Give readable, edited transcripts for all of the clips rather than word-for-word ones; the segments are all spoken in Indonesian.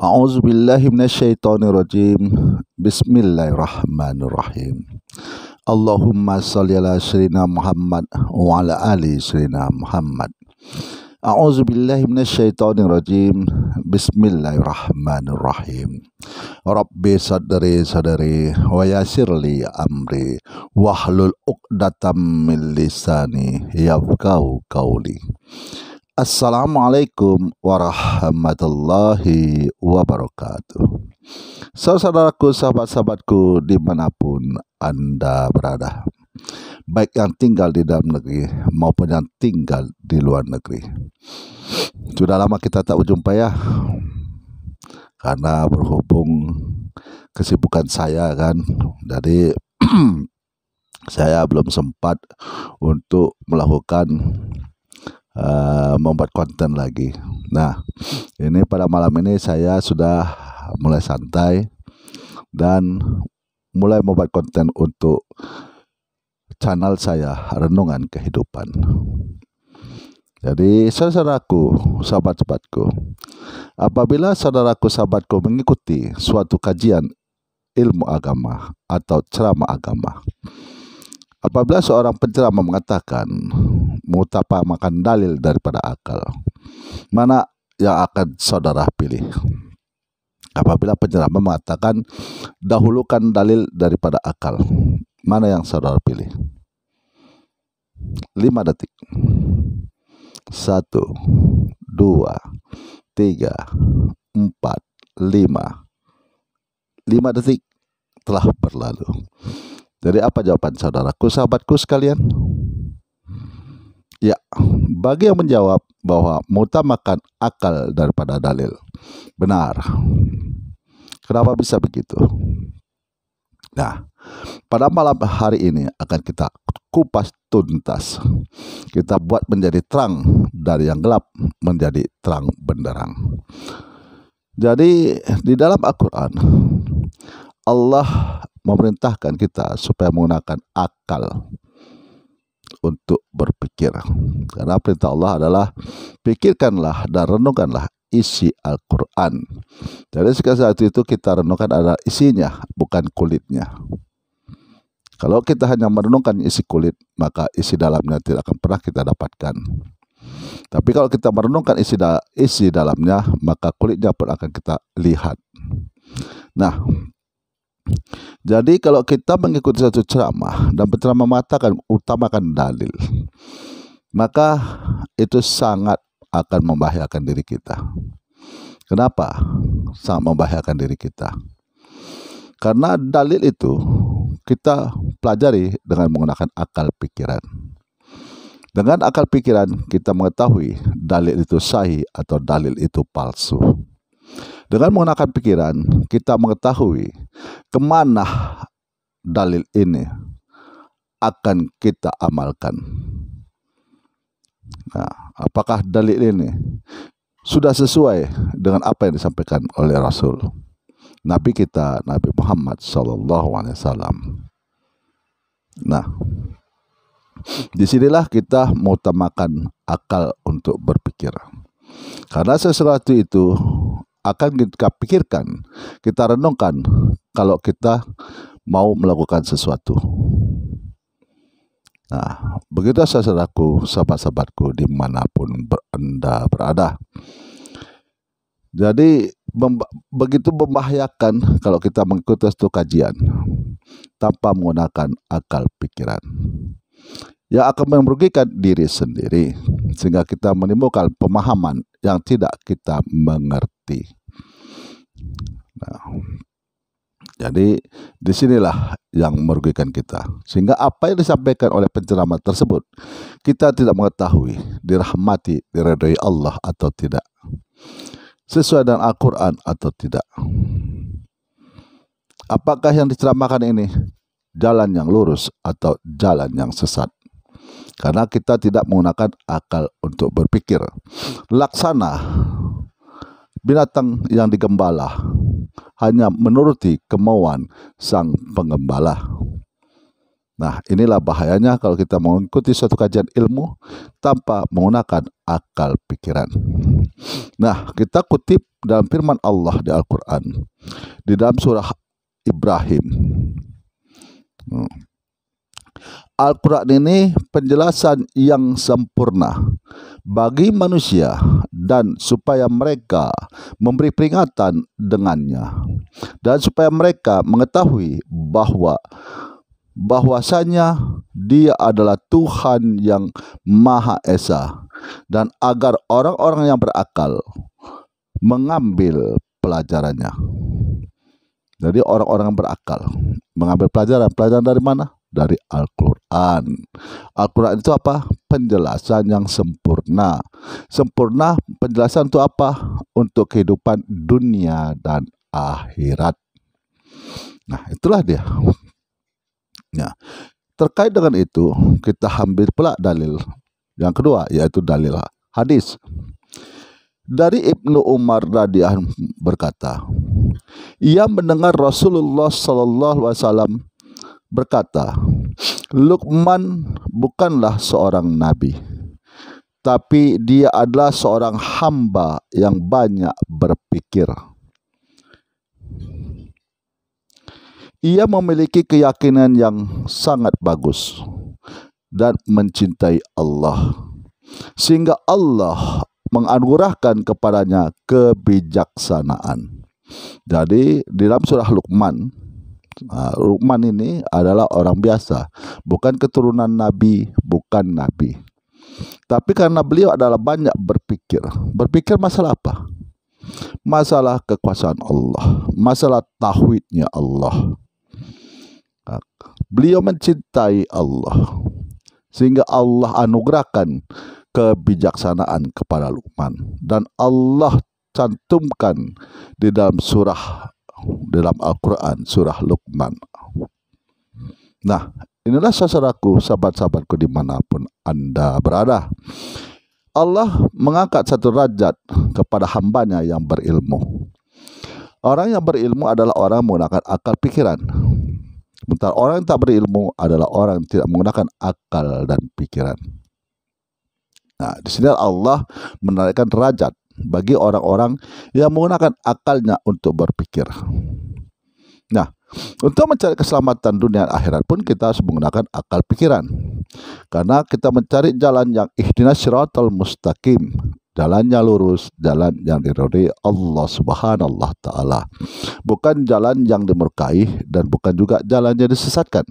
A'udzubillahi minasyaitonirrajim. Bismillahirrahmanirrahim. Allahumma shalli ala sayyidina Muhammad wa ala ali sayyidina Muhammad. A'udzubillahi minasyaitonirrajim. Bismillahirrahmanirrahim. Rabbi sadri wa yassirli amri wahlul 'uqdatam min lisani yafqahu qawli. Assalamualaikum warahmatullahi wabarakatuh. Saudaraku, sahabat-sahabatku dimanapun Anda berada, baik yang tinggal di dalam negeri maupun yang tinggal di luar negeri. Sudah lama kita tak berjumpa ya, karena berhubung kesibukan saya kan, jadi saya belum sempat untuk melakukan membuat konten lagi. Nah, ini pada malam ini saya sudah mulai santai dan mulai membuat konten untuk channel saya Renungan Kehidupan. Jadi saudaraku, sahabat-sahabatku, apabila saudaraku, sahabatku mengikuti suatu kajian ilmu agama atau ceramah agama, apabila seorang penceramah mengatakan mengutamakan dalil daripada akal, mana yang akan saudara pilih? Apabila penceramah mengatakan dahulukan dalil daripada akal, mana yang saudara pilih? 5 detik. 1, 2, 3, 4, 5. 5 detik telah berlalu. Jadi apa jawaban saudaraku, sahabatku sekalian? Ya, bagi yang menjawab bahwa mengutamakan akal daripada dalil, benar. Kenapa bisa begitu? Nah, pada malam hari ini akan kita kupas tuntas. Kita buat menjadi terang dari yang gelap menjadi terang benderang. Jadi di dalam Al-Quran, Allah memerintahkan kita supaya menggunakan akal untuk berpikir. Karena perintah Allah adalah pikirkanlah dan renungkanlah isi Al-Quran. Jadi segala sesuatu itu kita renungkan adalah isinya, bukan kulitnya. Kalau kita hanya merenungkan isi kulit, maka isi dalamnya tidak akan pernah kita dapatkan. Tapi kalau kita merenungkan isi dalamnya, maka kulitnya pun akan kita lihat. Nah, jadi kalau kita mengikuti satu ceramah dan penceramah mengatakan utamakan dalil, maka itu sangat akan membahayakan diri kita. Kenapa sangat membahayakan diri kita? Karena dalil itu kita pelajari dengan menggunakan akal pikiran. Dengan akal pikiran kita mengetahui dalil itu sahih atau dalil itu palsu. Dengan menggunakan pikiran, kita mengetahui kemana dalil ini akan kita amalkan. Nah, apakah dalil ini sudah sesuai dengan apa yang disampaikan oleh Rasul Nabi kita, Nabi Muhammad SAW. Nah, disinilah kita mengutamakan akal untuk berpikir. Karena sesuatu itu akan kita pikirkan, kita renungkan kalau kita mau melakukan sesuatu. Nah, begitu saudaraku, sahabat-sahabatku dimanapun Anda berada. Jadi begitu membahayakan kalau kita mengikuti suatu kajian tanpa menggunakan akal pikiran, yang akan merugikan diri sendiri, sehingga kita menimbulkan pemahaman yang tidak kita mengerti. Nah, jadi disinilah yang merugikan kita, sehingga apa yang disampaikan oleh penceramah tersebut kita tidak mengetahui dirahmati, diridhoi Allah atau tidak, sesuai dengan Al-Quran atau tidak. Apakah yang diceramahkan ini jalan yang lurus atau jalan yang sesat? Karena kita tidak menggunakan akal untuk berpikir. Laksana binatang yang digembala hanya menuruti kemauan sang penggembala. Nah, inilah bahayanya kalau kita mengikuti suatu kajian ilmu tanpa menggunakan akal pikiran. Nah, kita kutip dalam firman Allah di Al-Quran, di dalam surah Ibrahim. Al-Quran ini penjelasan yang sempurna bagi manusia dan supaya mereka memberi peringatan dengannya, dan supaya mereka mengetahui bahwasanya Dia adalah Tuhan yang Maha Esa, dan agar orang-orang yang berakal mengambil pelajarannya. Jadi orang-orang yang berakal mengambil pelajaran dari mana? Dari Al-Quran. Al-Quran itu apa? Penjelasan yang sempurna. Sempurna penjelasan itu apa? Untuk kehidupan dunia dan akhirat. Nah, itulah dia. Nah, terkait dengan itu, kita ambil pula dalil yang kedua, yaitu dalil hadis. Dari Ibnu Umar radhiyallahu berkata, ia mendengar Rasulullah SAW berkata, Luqman bukanlah seorang nabi, tapi dia adalah seorang hamba yang banyak berpikir. Ia memiliki keyakinan yang sangat bagus dan mencintai Allah, sehingga Allah menganugerahkan kepadanya kebijaksanaan. Jadi di dalam surah Luqman, Luqman ini adalah orang biasa, bukan keturunan nabi, bukan nabi. Tapi karena beliau adalah banyak berpikir. Berpikir masalah apa? Masalah kekuasaan Allah, masalah tauhidnya Allah. Beliau mencintai Allah, sehingga Allah anugerahkan kebijaksanaan kepada Luqman, dan Allah cantumkan di dalam dalam Al-Quran, surah Luqman. Nah, inilah saudaraku, sahabat-sahabatku dimanapun Anda berada. Allah mengangkat satu derajat kepada hambanya yang berilmu. Orang yang berilmu adalah orang yang menggunakan akal pikiran. Sementara orang yang tak berilmu adalah orang yang tidak menggunakan akal dan pikiran. Nah, di sini Allah menaikkan derajat bagi orang-orang yang menggunakan akalnya untuk berpikir. Nah, untuk mencari keselamatan dunia dan akhirat pun kita harus menggunakan akal pikiran. Karena kita mencari jalan yang ihdinas siratal mustaqim, jalannya lurus, jalan yang diridhoi Allah Subhanahu wa taala. Bukan jalan yang dimurkai dan bukan juga jalan yang disesatkan.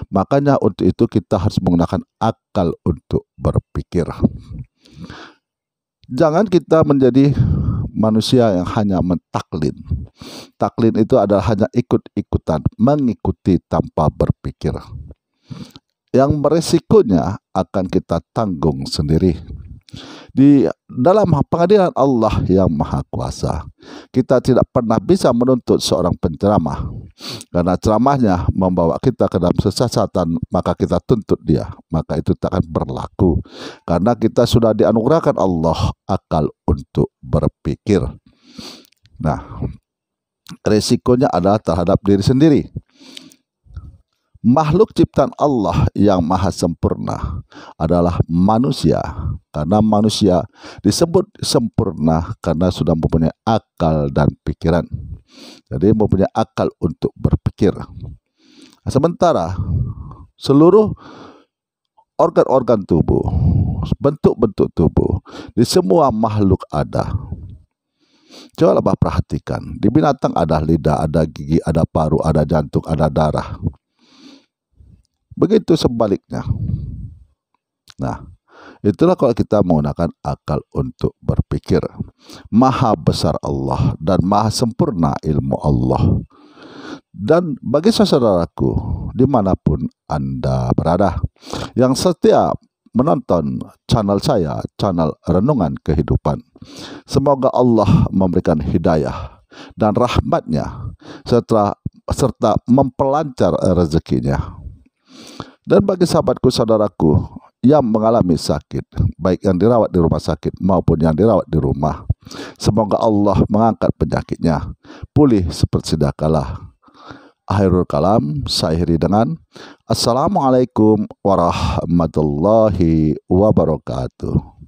Makanya untuk itu kita harus menggunakan akal untuk berpikir. Jangan kita menjadi manusia yang hanya mentaklid. Taklid itu adalah hanya ikut-ikutan, mengikuti tanpa berpikir. Yang beresikonya akan kita tanggung sendiri. Di dalam pengadilan Allah yang Maha Kuasa, kita tidak pernah bisa menuntut seorang penceramah, karena ceramahnya membawa kita ke dalam kesesatan, maka kita tuntut dia, maka itu tak akan berlaku, karena kita sudah dianugerahkan Allah akal untuk berpikir. Nah, resikonya adalah terhadap diri sendiri. Makhluk ciptaan Allah yang maha sempurna adalah manusia, karena manusia disebut sempurna karena sudah mempunyai akal dan pikiran. Jadi mempunyai akal untuk berpikir. Sementara seluruh organ-organ tubuh, bentuk-bentuk tubuh di semua makhluk ada. Coba perhatikan, di binatang ada lidah, ada gigi, ada paru, ada jantung, ada darah. Begitu sebaliknya. Nah, itulah kalau kita menggunakan akal untuk berpikir. Maha besar Allah dan maha sempurna ilmu Allah. Dan bagi saudaraku, dimanapun Anda berada, yang setia menonton channel saya, channel Renungan Kehidupan, semoga Allah memberikan hidayah dan rahmatnya serta memperlancar rezekinya. Dan bagi sahabatku saudaraku yang mengalami sakit, baik yang dirawat di rumah sakit maupun yang dirawat di rumah, semoga Allah mengangkat penyakitnya, pulih seperti sedia kala. Akhirul kalam saya akhiri dengan Assalamualaikum warahmatullahi wabarakatuh.